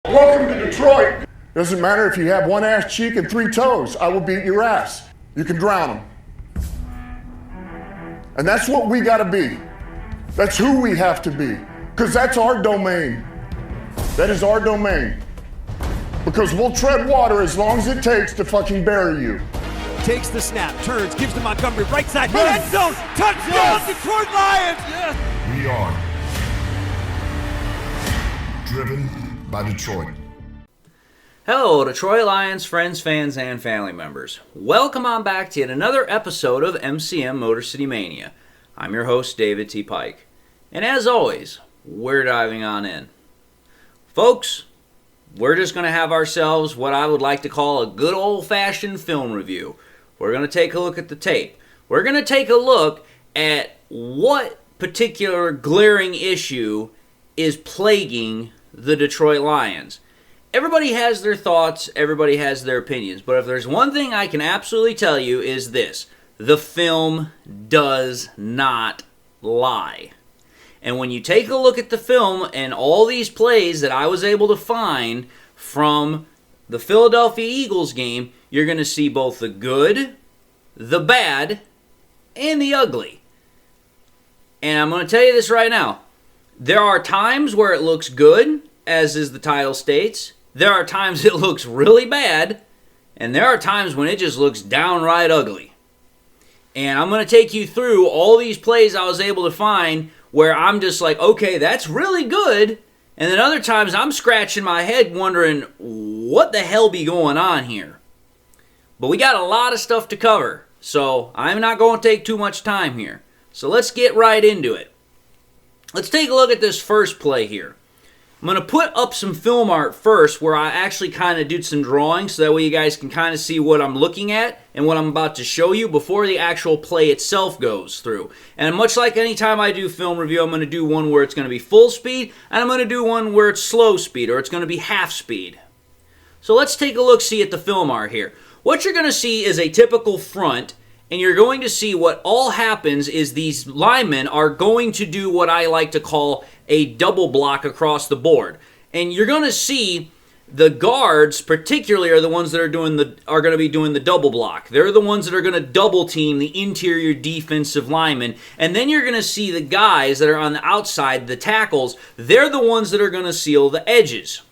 Welcome to Detroit. Doesn't matter if you have one ass cheek and 3 toes. I will beat your ass. You can drown them. And that's what we gotta be. That's who we have to be. Because that's our domain. That is our domain. Because we'll tread water as long as it takes to fucking bury you. Takes the snap, turns, gives to Montgomery, right side, end zone, touchdown, Detroit Lions! Yes. We are driven by Detroit. Hello, Detroit Lions friends, fans, and family members. Welcome on back to yet another episode of MCM Motor City Mania. I'm your host, David T. Pike. And as always, we're diving on in. Folks, we're just going to have ourselves what I would like to call a good old-fashioned film review. We're going to take a look at the tape. We're going to take a look at what particular glaring issue is plaguing the Detroit Lions. Everybody has their thoughts, everybody has their opinions, but if there's one thing I can absolutely tell you is this: the film does not lie. And when you take a look at the film and all these plays that I was able to find from the Philadelphia Eagles game, you're going to see both the good, the bad, and the ugly. And I'm going to tell you this right now. There are times where it looks good, as is the title states. There are times it looks really bad, and there are times when it just looks downright ugly. And I'm going to take you through all these plays I was able to find where I'm just like, okay, that's really good. And then other times I'm scratching my head wondering, what the hell be going on here? But we got a lot of stuff to cover, so I'm not going to take too much time here. So let's get right into it. Let's take a look at this first play here. I'm going to put up some film art first where I actually kind of did some drawings so that way you guys can kind of see what I'm looking at and what I'm about to show you before the actual play itself goes through. And much like any time I do film review, I'm going to do one where it's going to be full speed, and I'm going to do one where it's slow speed, or it's going to be half speed. So let's take a look-see at the film art here. What you're going to see is a typical front, and you're going to see what all happens is these linemen are going to do what I like to call a double block across the board. And you're going to see the guards particularly are the ones that are going to be doing the double block. They're the ones that are going to double team the interior defensive linemen. And then you're going to see the guys that are on the outside, the tackles, they're the ones that are going to seal the edges.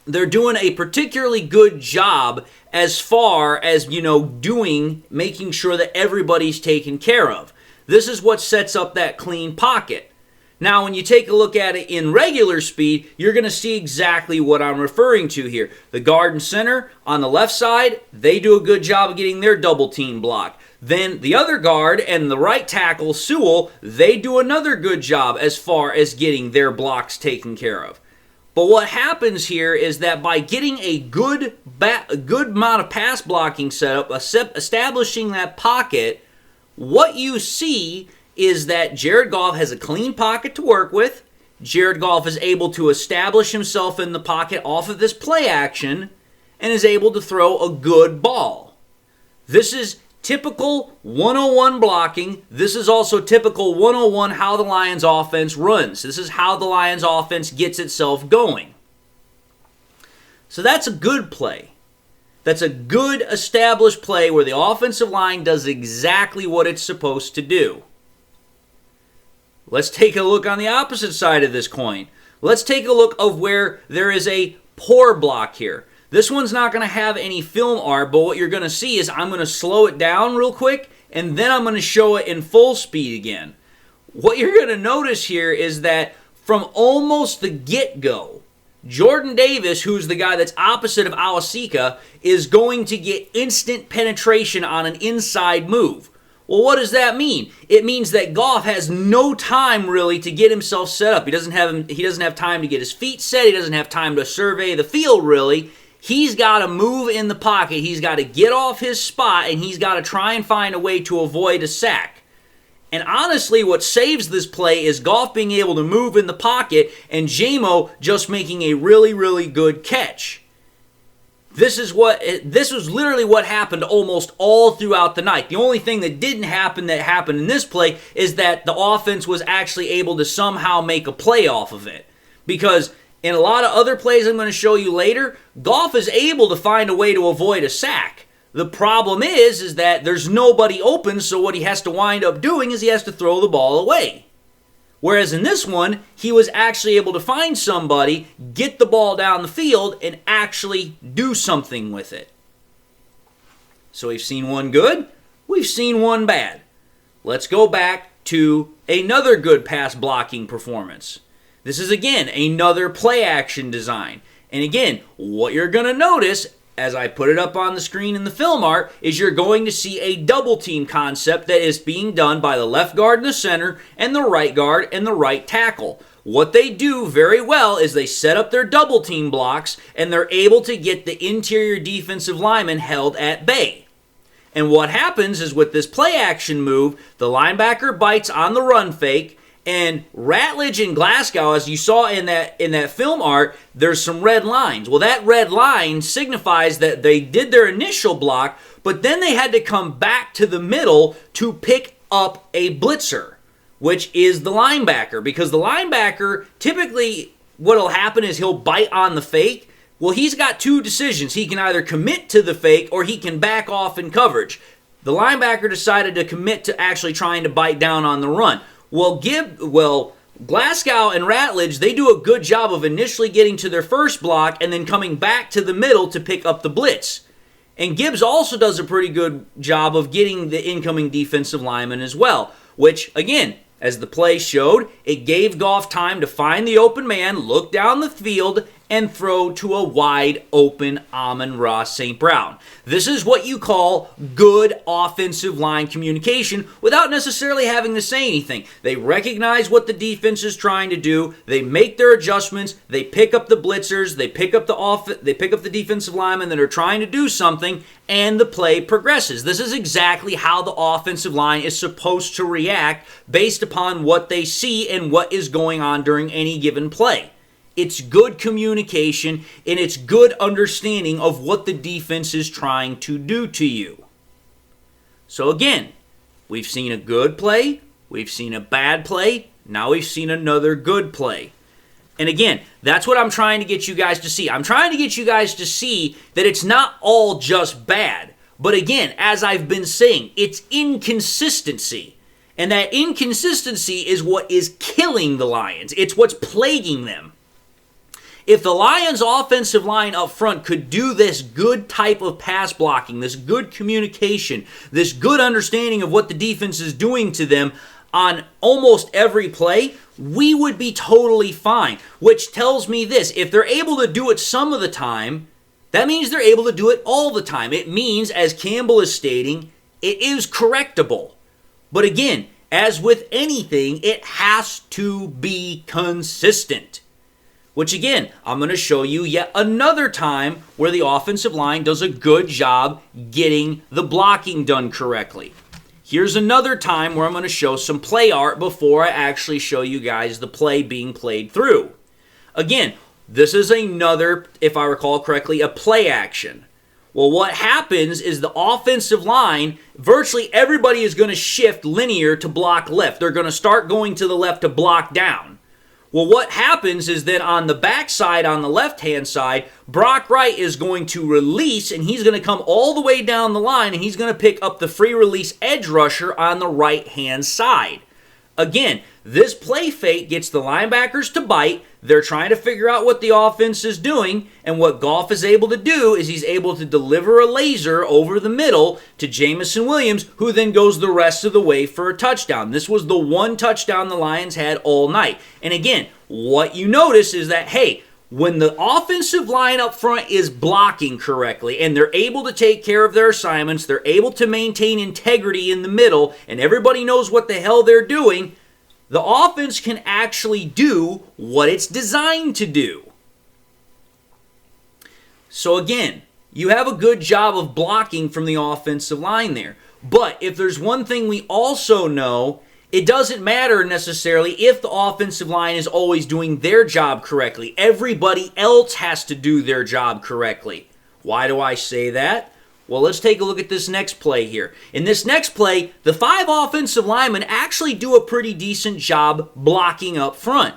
They're doing a particularly good job as far as, making sure that everybody's taken care of. This is what sets up that clean pocket. Now, when you take a look at it in regular speed, you're going to see exactly what I'm referring to here. The guard and center on the left side, they do a good job of getting their double team block. Then the other guard and the right tackle, Sewell, they do another good job as far as getting their blocks taken care of. But what happens here is that by getting a good amount of pass blocking set up, establishing that pocket, what you see is that Jared Goff has a clean pocket to work with. Jared Goff is able to establish himself in the pocket off of this play action and is able to throw a good ball. This is typical 101 blocking. This is also typical 101 how the Lions offense runs. This is how the Lions offense gets itself going. So that's a good play. That's a good established play where the offensive line does exactly what it's supposed to do. Let's take a look on the opposite side of this coin. Let's take a look of where there is a poor block here. This one's not going to have any film art, but what you're going to see is I'm going to slow it down real quick, and then I'm going to show it in full speed again. What you're going to notice here is that from almost the get-go, Jordan Davis, who's the guy that's opposite of Awasika, is going to get instant penetration on an inside move. Well, what does that mean? It means that Goff has no time really to get himself set up. He doesn't have time to get his feet set. He doesn't have time to survey the field really. He's got to move in the pocket. He's got to get off his spot, and he's got to try and find a way to avoid a sack. And honestly, what saves this play is Goff being able to move in the pocket and Jamo just making a really, really good catch. This was literally what happened almost all throughout the night. The only thing that didn't happen that happened in this play is that the offense was actually able to somehow make a play off of it. Because In a lot of other plays I'm going to show you later, Goff is able to find a way to avoid a sack. The problem is that there's nobody open, so what he has to wind up doing is he has to throw the ball away. Whereas in this one, he was actually able to find somebody, get the ball down the field, and actually do something with it. So we've seen one good, we've seen one bad. Let's go back to another good pass blocking performance. This is, again, another play action design. And again, what you're going to notice, as I put it up on the screen in the film art, is you're going to see a double team concept that is being done by the left guard and the center, and the right guard and the right tackle. What they do very well is they set up their double team blocks, and they're able to get the interior defensive lineman held at bay. And what happens is with this play action move, the linebacker bites on the run fake, and Rattlage and Glasgow, as you saw in that film art, there's some red lines. Well, that red line signifies that they did their initial block, but then they had to come back to the middle to pick up a blitzer, which is the linebacker. Because the linebacker, typically what will happen is he'll bite on the fake. Well, he's got two decisions. He can either commit to the fake or he can back off in coverage. The linebacker decided to commit to actually trying to bite down on the run. Well, Glasgow and Rattlage, they do a good job of initially getting to their first block and then coming back to the middle to pick up the blitz. And Gibbs also does a pretty good job of getting the incoming defensive lineman as well, which, again, as the play showed, it gave Goff time to find the open man, look down the field, and throw to a wide open Amon-Ra St. Brown. This is what you call good offensive line communication without necessarily having to say anything. They recognize what the defense is trying to do, they make their adjustments, they pick up the blitzers, they pick up the defensive linemen that are trying to do something, and the play progresses. This is exactly how the offensive line is supposed to react based upon what they see and what is going on during any given play. It's good communication, and it's good understanding of what the defense is trying to do to you. So again, we've seen a good play, we've seen a bad play, now we've seen another good play. And again, that's what I'm trying to get you guys to see. I'm trying to get you guys to see that it's not all just bad. But again, as I've been saying, it's inconsistency. And that inconsistency is what is killing the Lions. It's what's plaguing them. If the Lions' offensive line up front could do this good type of pass blocking, this good communication, this good understanding of what the defense is doing to them on almost every play, we would be totally fine. Which tells me this: if they're able to do it some of the time, that means they're able to do it all the time. It means, as Campbell is stating, it is correctable. But again, as with anything, it has to be consistent. Which again, I'm going to show you yet another time where the offensive line does a good job getting the blocking done correctly. Here's another time where I'm going to show some play art before I actually show you guys the play being played through. Again, this is another, if I recall correctly, a play action. Well, what happens is the offensive line, virtually everybody is going to shift linear to block left. They're going to start going to the left to block down. Well, what happens is then on the backside, on the left-hand side, Brock Wright is going to release, and he's going to come all the way down the line, and he's going to pick up the free release edge rusher on the right-hand side. Again, this play fake gets the linebackers to bite. They're trying to figure out what the offense is doing, and what Goff is able to do is he's able to deliver a laser over the middle to Jamison Williams, who then goes the rest of the way for a touchdown. This was the one touchdown the Lions had all night. And again, what you notice is that, hey, when the offensive line up front is blocking correctly and they're able to take care of their assignments, they're able to maintain integrity in the middle, and everybody knows what the hell they're doing, the offense can actually do what it's designed to do. So again, you have a good job of blocking from the offensive line there. But if there's one thing we also know, it doesn't matter necessarily if the offensive line is always doing their job correctly. Everybody else has to do their job correctly. Why do I say that? Well, let's take a look at this next play here. In this next play, the 5 offensive linemen actually do a pretty decent job blocking up front.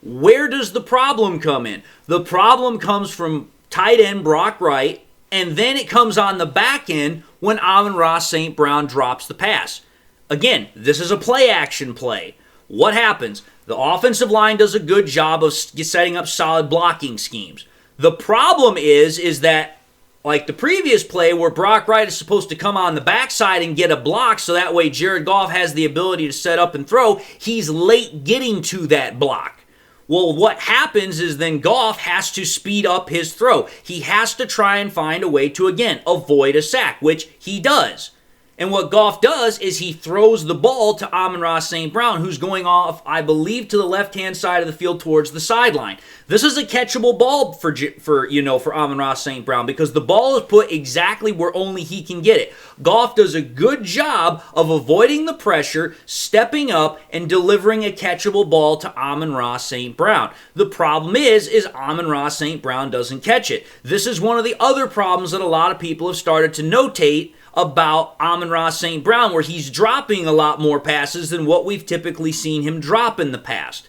Where does the problem come in? The problem comes from tight end Brock Wright, and then it comes on the back end when Amon-Ra St. Brown drops the pass. Again, this is a play action play. What happens? The offensive line does a good job of setting up solid blocking schemes. The problem is that, like the previous play where Brock Wright is supposed to come on the backside and get a block so that way Jared Goff has the ability to set up and throw, he's late getting to that block. Well, what happens is then Goff has to speed up his throw. He has to try and find a way to, again, avoid a sack, which he does. And what Goff does is he throws the ball to Amon-Ra St. Brown, who's going off, I believe, to the left-hand side of the field towards the sideline. This is a catchable ball for Amon-Ra St. Brown because the ball is put exactly where only he can get it. Goff does a good job of avoiding the pressure, stepping up, and delivering a catchable ball to Amon-Ra St. Brown. The problem is Amon-Ra St. Brown doesn't catch it. This is one of the other problems that a lot of people have started to notate about Amon-Ra St. Brown, where he's dropping a lot more passes than what we've typically seen him drop in the past.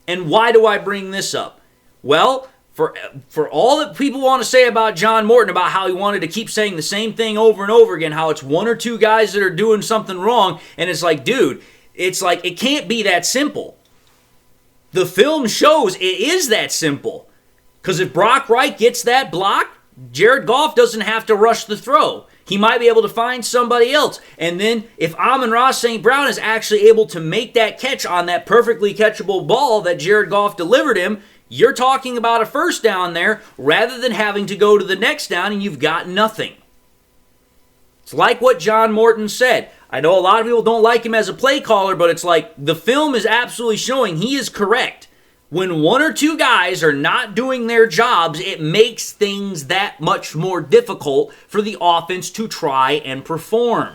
And why do I bring this up? Well, for all that people want to say about John Morton, about how he wanted to keep saying the same thing over and over again, how it's one or two guys that are doing something wrong, and it's like, dude, it's like, it can't be that simple. The film shows it is that simple. Because if Brock Wright gets that block, Jared Goff doesn't have to rush the throw. He might be able to find somebody else. And then if Amon-Ra St. Brown is actually able to make that catch on that perfectly catchable ball that Jared Goff delivered him, you're talking about a first down there rather than having to go to the next down and you've got nothing. It's like what John Morton said. I know a lot of people don't like him as a play caller, but it's like the film is absolutely showing he is correct. When one or two guys are not doing their jobs, it makes things that much more difficult for the offense to try and perform.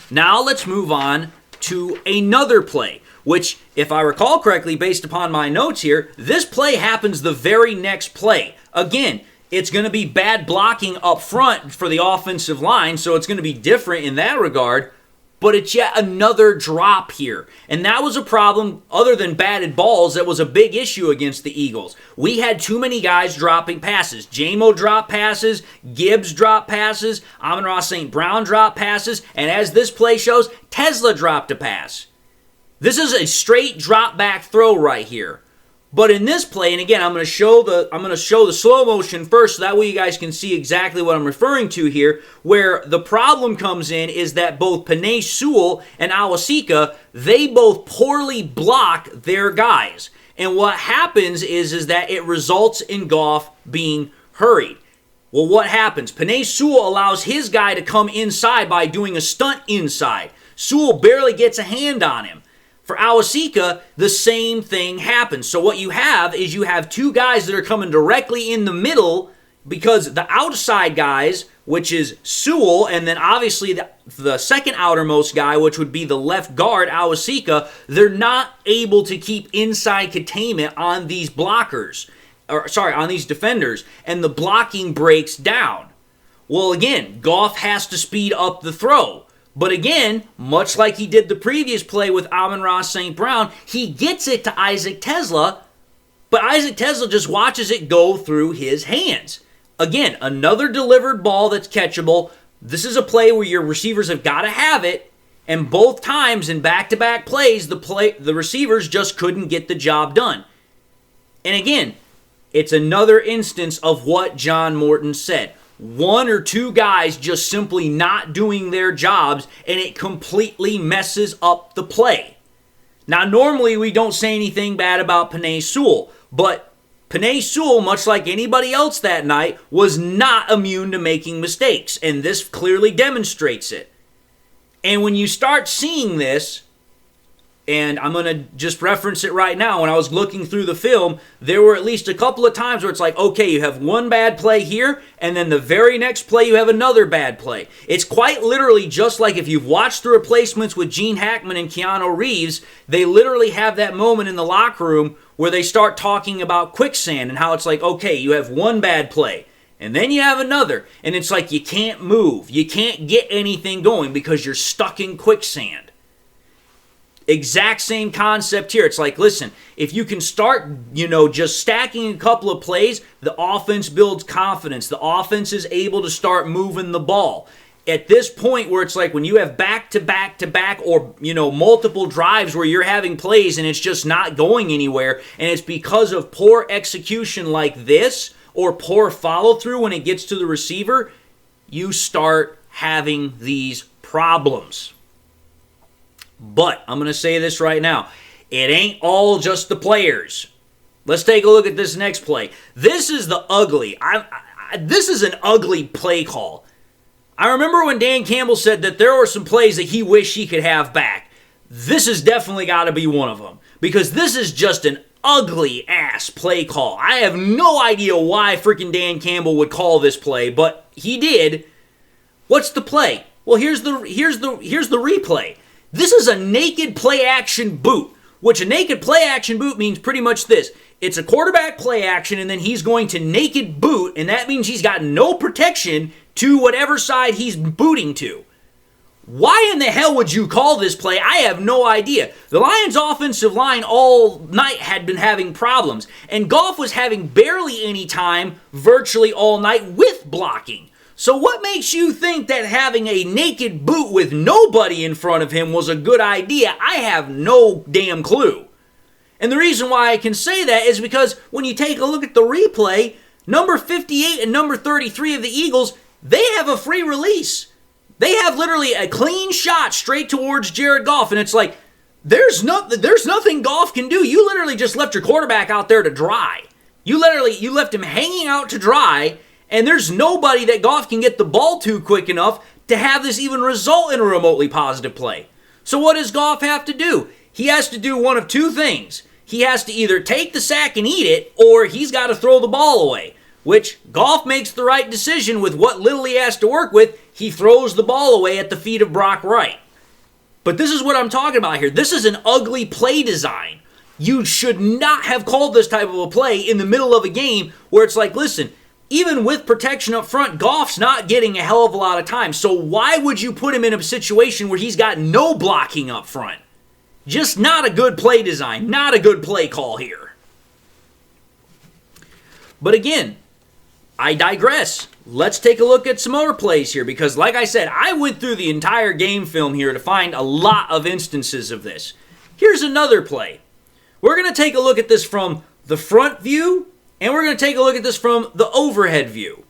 Now let's move on to another play, which, if I recall correctly, based upon my notes here, this play happens the very next play. Again, it's going to be bad blocking up front for the offensive line, so it's going to be different in that regard. But it's yet another drop here. And that was a problem, other than batted balls, that was a big issue against the Eagles. We had too many guys dropping passes. J-Mo dropped passes, Gibbs dropped passes, Amon-Ra St. Brown dropped passes, and as this play shows, Tesla dropped a pass. This is a straight drop back throw right here. But in this play, and again, I'm going to show the slow motion first so that way you guys can see exactly what I'm referring to here, where the problem comes in is that both Penei Sewell and Awasika, they both poorly block their guys. And what happens is that it results in Goff being hurried. Well, what happens? Penei Sewell allows his guy to come inside by doing a stunt inside. Sewell barely gets a hand on him. For Awasika, the same thing happens. So what you have is you have two guys that are coming directly in the middle because the outside guys, which is Sewell, and then obviously the second outermost guy, which would be the left guard, Awasika, they're not able to keep inside containment on these blockers, on these defenders, and the blocking breaks down. Well, again, Goff has to speed up the throw. But again, much like he did the previous play with Amon-Ra St. Brown, he gets it to Isaac Tesla, but Isaac Tesla just watches it go through his hands. Again, another delivered ball that's catchable. This is a play where your receivers have got to have it, and both times in back-to-back plays, the receivers just couldn't get the job done. And again, it's another instance of what John Morton said. One or two guys just simply not doing their jobs, and it completely messes up the play. Now, normally we don't say anything bad about Penei Sewell, but Penei Sewell, much like anybody else that night, was not immune to making mistakes, and this clearly demonstrates it. And when you start seeing this, and I'm going to just reference it right now, when I was looking through the film, there were at least a couple of times where it's like, okay, you have one bad play here, and then the very next play you have another bad play. It's quite literally just like if you've watched the replacements with Gene Hackman and Keanu Reeves, they literally have that moment in the locker room where they start talking about quicksand and how it's like, okay, you have one bad play, and then you have another, and it's like you can't move. You can't get anything going because you're stuck in quicksand. Exact same concept here. It's like, listen, if you can start, just stacking a couple of plays, the offense builds confidence. The offense is able to start moving the ball. At this point where it's like when you have back-to-back or, multiple drives where you're having plays and it's just not going anywhere, and it's because of poor execution like this or poor follow-through when it gets to the receiver, you start having these problems. But I'm going to say this right now. It ain't all just the players. Let's take a look at this next play. This is the ugly. This is an ugly play call. I remember when Dan Campbell said that there were some plays that he wished he could have back. This has definitely got to be one of them. Because this is just an ugly-ass play call. I have no idea why freaking Dan Campbell would call this play, but he did. What's the play? Well, here's the replay. This is a naked play-action boot, which a naked play-action boot means pretty much this. It's a quarterback play-action, and then he's going to naked boot, and that means he's got no protection to whatever side he's booting to. Why in the hell would you call this play? I have no idea. The Lions' offensive line all night had been having problems, and Goff was having barely any time virtually all night with blocking. So what makes you think that having a naked boot with nobody in front of him was a good idea? I have no damn clue. And the reason why I can say that is because when you take a look at the replay, number 58 and number 33 of the Eagles, they have a free release. They have literally a clean shot straight towards Jared Goff, and it's like, there's nothing Goff can do. You literally just left your quarterback out there to dry. You left him hanging out to dry, and there's nobody that Goff can get the ball to quick enough to have this even result in a remotely positive play. So what does Goff have to do? He has to do one of two things. He has to either take the sack and eat it, or he's got to throw the ball away, which Goff makes the right decision with what little he has to work with. He throws the ball away at the feet of Brock Wright. But this is what I'm talking about here. This is an ugly play design. You should not have called this type of a play in the middle of a game where it's like, listen, even with protection up front, Goff's not getting a hell of a lot of time. So why would you put him in a situation where he's got no blocking up front? Just not a good play design, not a good play call here. But again, I digress. Let's take a look at some more plays here because, like I said, I went through the entire game film here to find a lot of instances of this. Here's another play. We're going to take a look at this from the front view, and we're going to take a look at this from the overhead view.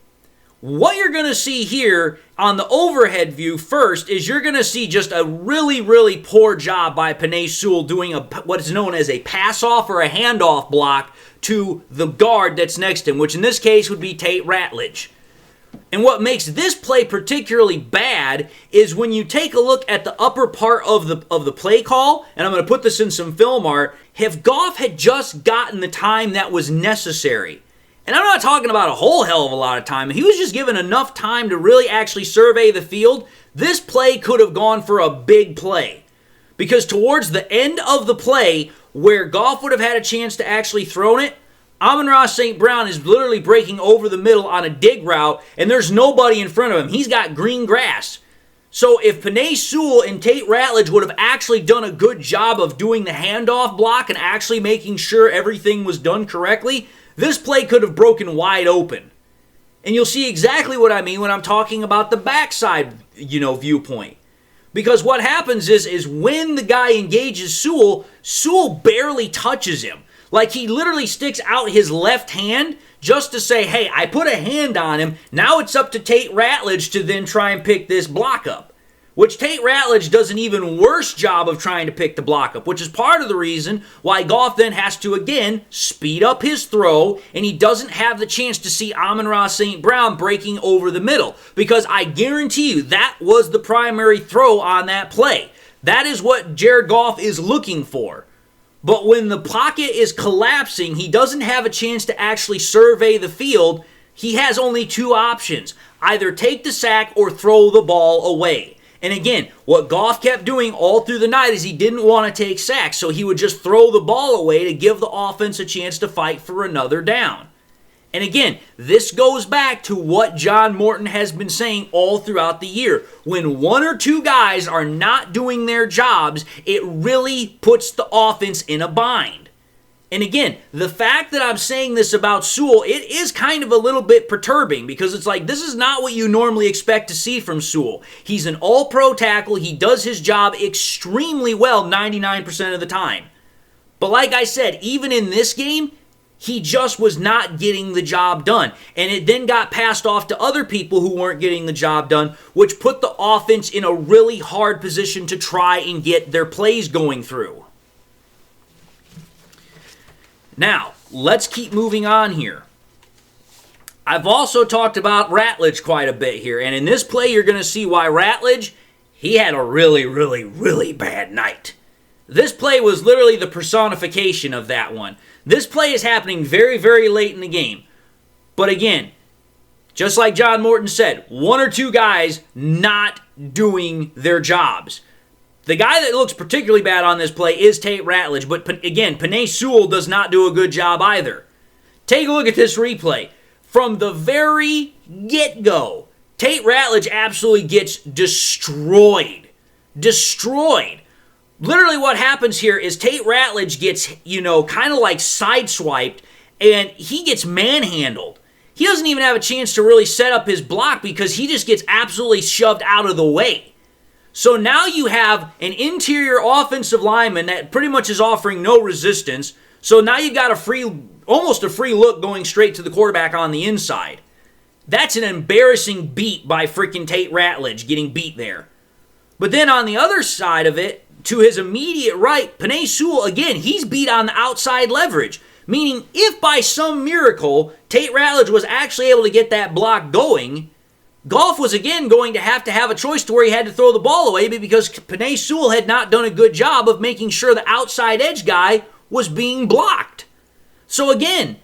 What you're going to see here on the overhead view first is you're going to see just a really, really poor job by Penei Sewell doing what is known as a pass-off or a handoff block to the guard that's next to him, which in this case would be Tate Rattlage. And what makes this play particularly bad is when you take a look at the upper part of the play call, and I'm going to put this in some film art, if Goff had just gotten the time that was necessary, and I'm not talking about a whole hell of a lot of time, he was just given enough time to really actually survey the field, this play could have gone for a big play. Because towards the end of the play, where Goff would have had a chance to actually throw it, Amon-Ra St. Brown is literally breaking over the middle on a dig route, and there's nobody in front of him. He's got green grass. So if Penei Sewell and Tate Rattlage would have actually done a good job of doing the handoff block and actually making sure everything was done correctly, this play could have broken wide open. And you'll see exactly what I mean when I'm talking about the backside, viewpoint. Because what happens is when the guy engages Sewell, Sewell barely touches him. Like he literally sticks out his left hand just to say, hey, I put a hand on him. Now it's up to Tate Rattlage to then try and pick this block up. Which Tate Rattlage does an even worse job of trying to pick the block up, which is part of the reason why Goff then has to, again, speed up his throw, and he doesn't have the chance to see Amon-Ra St. Brown breaking over the middle. Because I guarantee you, that was the primary throw on that play. That is what Jared Goff is looking for. But when the pocket is collapsing, he doesn't have a chance to actually survey the field. He has only two options. Either take the sack or throw the ball away. And again, what Goff kept doing all through the night is he didn't want to take sacks, so he would just throw the ball away to give the offense a chance to fight for another down. And again, this goes back to what John Morton has been saying all throughout the year. When one or two guys are not doing their jobs, it really puts the offense in a bind. And again, the fact that I'm saying this about Sewell, it is kind of a little bit perturbing because it's like, this is not what you normally expect to see from Sewell. He's an all-pro tackle. He does his job extremely well 99% of the time. But like I said, even in this game, he just was not getting the job done. And it then got passed off to other people who weren't getting the job done, which put the offense in a really hard position to try and get their plays going through. Now, let's keep moving on here. I've also talked about Rattlage quite a bit here. And in this play, you're going to see why Rattlage, he had a really, really, really bad night. This play was literally the personification of that one. This play is happening very, very late in the game. But again, just like John Morton said, one or two guys not doing their jobs. The guy that looks particularly bad on this play is Tate Rattlage, but again, Penei Sewell does not do a good job either. Take a look at this replay. From the very get-go, Tate Rattlage absolutely gets destroyed. Destroyed. Literally what happens here is Tate Rattlage gets, kind of like sideswiped, and he gets manhandled. He doesn't even have a chance to really set up his block because he just gets absolutely shoved out of the way. So now you have an interior offensive lineman that pretty much is offering no resistance. So now you've got almost a free look going straight to the quarterback on the inside. That's an embarrassing beat by freaking Tate Rattlage getting beat there. But then on the other side of it, to his immediate right, Penei Sewell, again, he's beat on the outside leverage. Meaning, if by some miracle, Tate Rattlage was actually able to get that block going, Goff was again going to have a choice to where he had to throw the ball away because Penei Sewell had not done a good job of making sure the outside edge guy was being blocked. So again,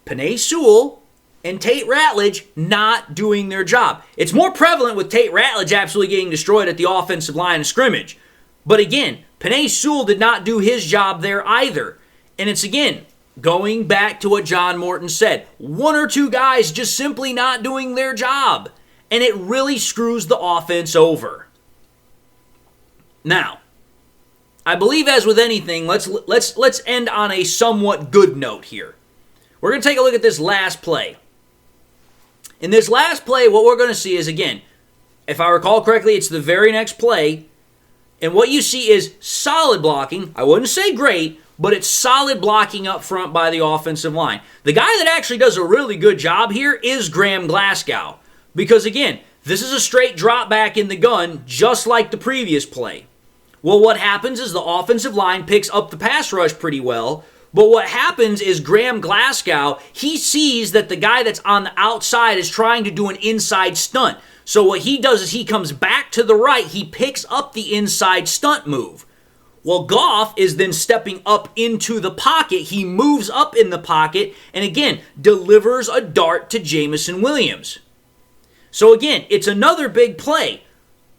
Penei Sewell and Tate Rattlage not doing their job. It's more prevalent with Tate Rattlage absolutely getting destroyed at the offensive line of scrimmage. But again, Penei Sewell did not do his job there either. And it's again, going back to what John Morton said. One or two guys just simply not doing their job. And it really screws the offense over. Now, I believe as with anything, let's end on a somewhat good note here. We're going to take a look at this last play. In this last play, what we're going to see is, again, if I recall correctly, it's the very next play. And what you see is solid blocking. I wouldn't say great, but it's solid blocking up front by the offensive line. The guy that actually does a really good job here is Graham Glasgow. Because again, this is a straight drop back in the gun, just like the previous play. Well, what happens is the offensive line picks up the pass rush pretty well. But what happens is Graham Glasgow, he sees that the guy that's on the outside is trying to do an inside stunt. So what he does is he comes back to the right, he picks up the inside stunt move. Well, Goff is then stepping up into the pocket. He moves up in the pocket and again, delivers a dart to Jameson Williams. So again, it's another big play.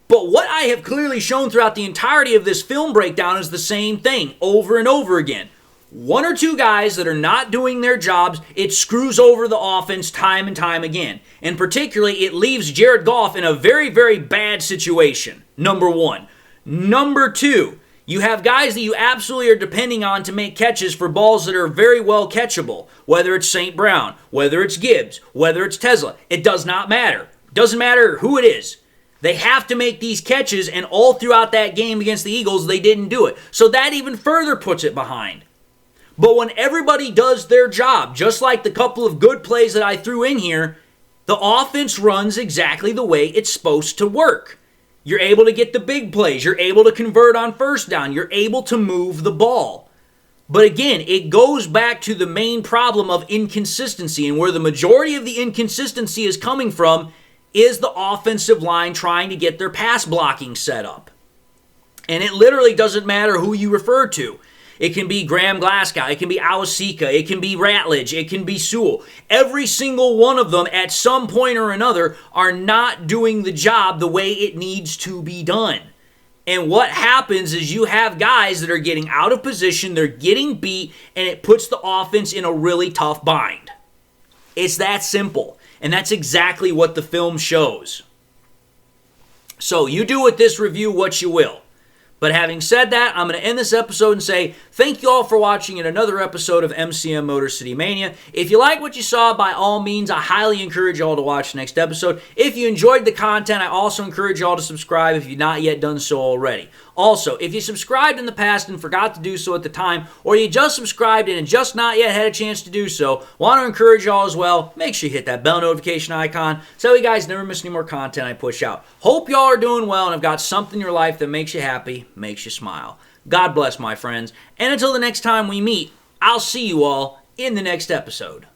But what I have clearly shown throughout the entirety of this film breakdown is the same thing over and over again. One or two guys that are not doing their jobs, it screws over the offense time and time again. And particularly, it leaves Jared Goff in a very, very bad situation, number one. Number two, you have guys that you absolutely are depending on to make catches for balls that are very well catchable. Whether it's St. Brown, whether it's Gibbs, whether it's Tesla, it does not matter. Doesn't matter who it is. They have to make these catches, and all throughout that game against the Eagles, they didn't do it. So that even further puts it behind. But when everybody does their job, just like the couple of good plays that I threw in here, the offense runs exactly the way it's supposed to work. You're able to get the big plays. You're able to convert on first down. You're able to move the ball. But again, it goes back to the main problem of inconsistency, and where the majority of the inconsistency is coming from is the offensive line trying to get their pass blocking set up. And it literally doesn't matter who you refer to. It can be Graham Glasgow, it can be Awasika, it can be Rattlage, it can be Sewell. Every single one of them at some point or another are not doing the job the way it needs to be done. And what happens is you have guys that are getting out of position, they're getting beat, and it puts the offense in a really tough bind. It's that simple. And that's exactly what the film shows. So you do with this review what you will. But having said that, I'm going to end this episode and say thank you all for watching in another episode of MCM Motor City Mania. If you like what you saw, by all means, I highly encourage you all to watch the next episode. If you enjoyed the content, I also encourage you all to subscribe if you've not yet done so already. Also, if you subscribed in the past and forgot to do so at the time, or you just subscribed and just not yet had a chance to do so, want to encourage you all as well, make sure you hit that bell notification icon so you guys never miss any more content I push out. Hope y'all are doing well and have got something in your life that makes you happy, makes you smile. God bless, my friends, and until the next time we meet, I'll see you all in the next episode.